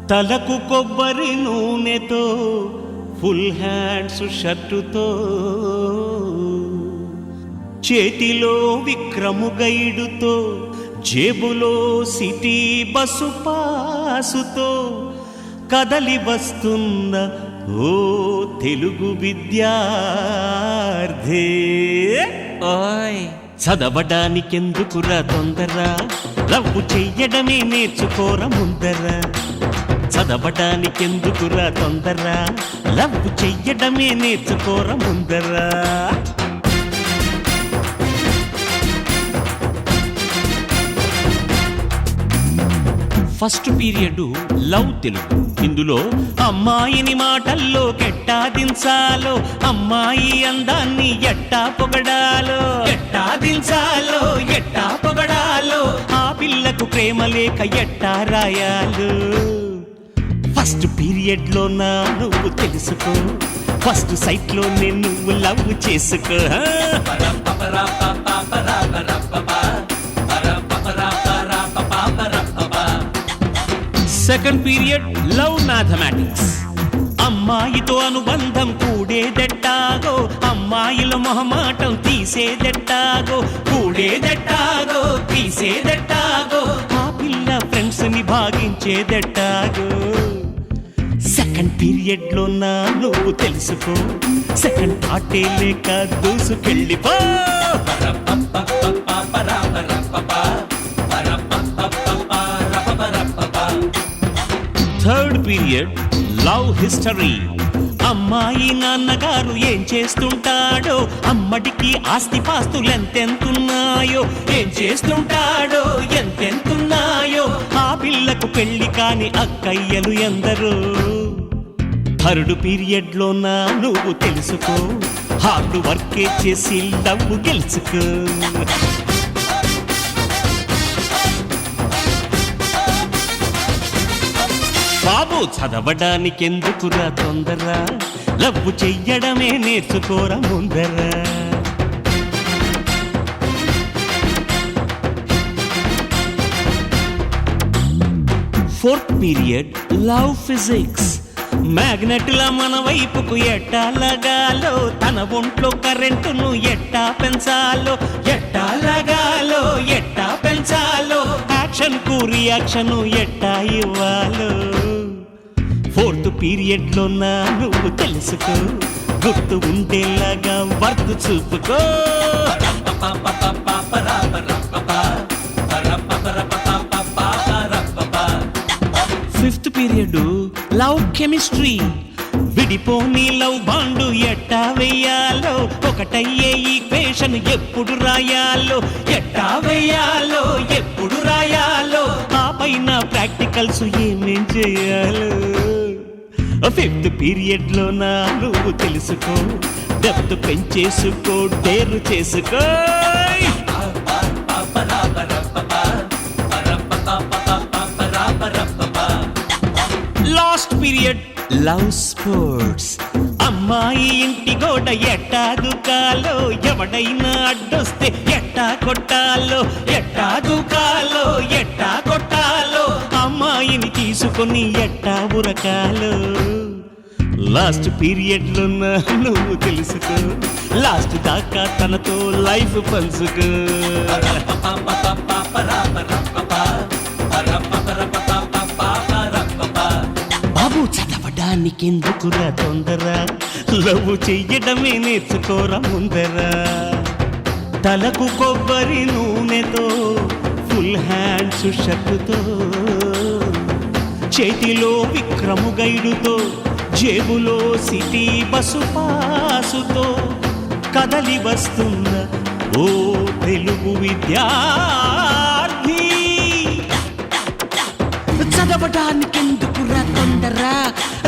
తలకు కొబ్బరి నూనెతో ఫుల్ హ్యాండ్స్ షర్టుతో చేతిలో విక్రము గైడుతో జేబులో సిటీ బస్సు పాసుతో కదలి వస్తున్న ఓ తెలుగు విద్యార్థి. ఓయ్ చదవడానికెందుకురా తొందర, లవ్వు చెయ్యడమే నేర్చుకోరా ముందర. చదవడానికెందుకురా తొందర, లవ్వు చెయ్యడమే నేర్చుకోరా ముందర. First period love Telugu. ఇందులో అమ్మాయిని మాటల్లో కెట్టా దించాలో, అమ్మాయి అందాన్ని ఎట్టా పొగడాలో, ఎట్టా దించాలో ఎట్టా పొగడాలో, ఆ పిల్లకు ప్రేమ లేక ఎట్టా రాయాలో. ఫస్ట్ పీరియడ్ లో నువ్వు తెలుసుకో, ఫస్ట్ సైట్ లోనే నువ్వు లవ్ చేసుకో. Second period love mathematics. అమ్మాయితో అనుబంధం కూడేదెట్టాగో, అమ్మాయిల మొహమాటం తీసేదెట్టాగో, కూడేదెట్టాగో తీసేదెట్టాగో, ఆ పిల్ల ఫ్రెండ్స్ ని భాగించేదెట్టాగో. సెకండ్ పీరియడ్ లో నువ్వు తెలుసుకో, సెకండ్ పార్టీ లేక దూసుకెళ్ళిపో. Third period love history. అమ్మాయి నాన్నగారు ఏం చేస్తుంటాడో, అమ్మడికి ఆస్తి పాస్తులు ఎంతెంతున్నాయో, ఏం చేస్తుంటాడో ఎంతెంతున్నాయో, ఆ పిల్లకు పెళ్లి కాని అక్కయ్యలు ఎందరో. థర్డ్ పీరియడ్ లో నువ్వు తెలుసుకో, హార్డ్ వర్కే చేసి డబ్బు గెలుచుకో. బాబు చదవడానికెందుకురా తొందర, లవ్వు చెయ్యడమే నేర్చుకోరా ముందర. Fourth period love physics. మ్యాగ్నెట్లా మన వైపుకు ఎట్టా లగాలో, తన ఒంట్లో కరెంటును ఎట్టా పెంచాలో, ఎట్టా లగాలో ఎట్టా పెంచాలో, యాక్షన్ కు రియాక్షన్ ఎట్టా ఇవ్వాలో. ఫోర్త్ పీరియడ్ లో నువ్వు తెలుసుకో, గుర్తు ఉండేలాగా వర్తు చూపుకో. Fifth period love chemistry. విడిపోని లవ్ బాండు ఎట్టా వెయ్యాలో, ఒకటయ్యే ఈక్వేషన్ ఎప్పుడు రాయాలో, ఎట్టా వెయ్యాలో ఎప్పుడు రాయాలో, ఆ పైన ప్రాక్టికల్స్ ఏమేం చేయాలో. ఫిఫ్త్ పీరియడ్ లో నువ్వు తెలుసుకో, డెప్త్ పెంచేసుకో, డేరు చేసుకో. Last period love sports. అమ్మాయి ఇంటి గోడ ఎట్టా దూకాలో, ఎవడైనా అడ్డొస్తే ఎట్టా కొట్టాలో, ఎట్టా దూకాలో ఎట్టా కొట్టాలో, అమ్మాయిని తీసుకొని ఎట్టా ఉరకాలో. లాస్ట్ పీరియడ్ లో నువ్వు తెలుసుకో, లాస్ట్ దాకా తనతో లైఫ్ పంచుకో. బాబు చదవడానికెందుకురా తొందర, లవ్ చెయ్యడమే నేర్చుకోరా ముందర. తలకు కొబ్బరి నూనెతో ఫుల్ హ్యాండ్స్ షర్టుతో, చేతిలో విక్రము గైడుతో, జేబులో సిటీ బస్సు పాసుతో కదలి వస్తున్న ఓ తెలుగు విద్యార్థి. చదవడానికెందుకురా తొందర,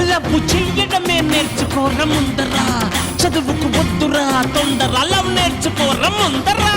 లవ్వు చెయ్యడమే నేర్చుకోరా ముందరా. చదువుకు వద్దురా తొందర, లవ్ నేర్చుకోరా ముందరా.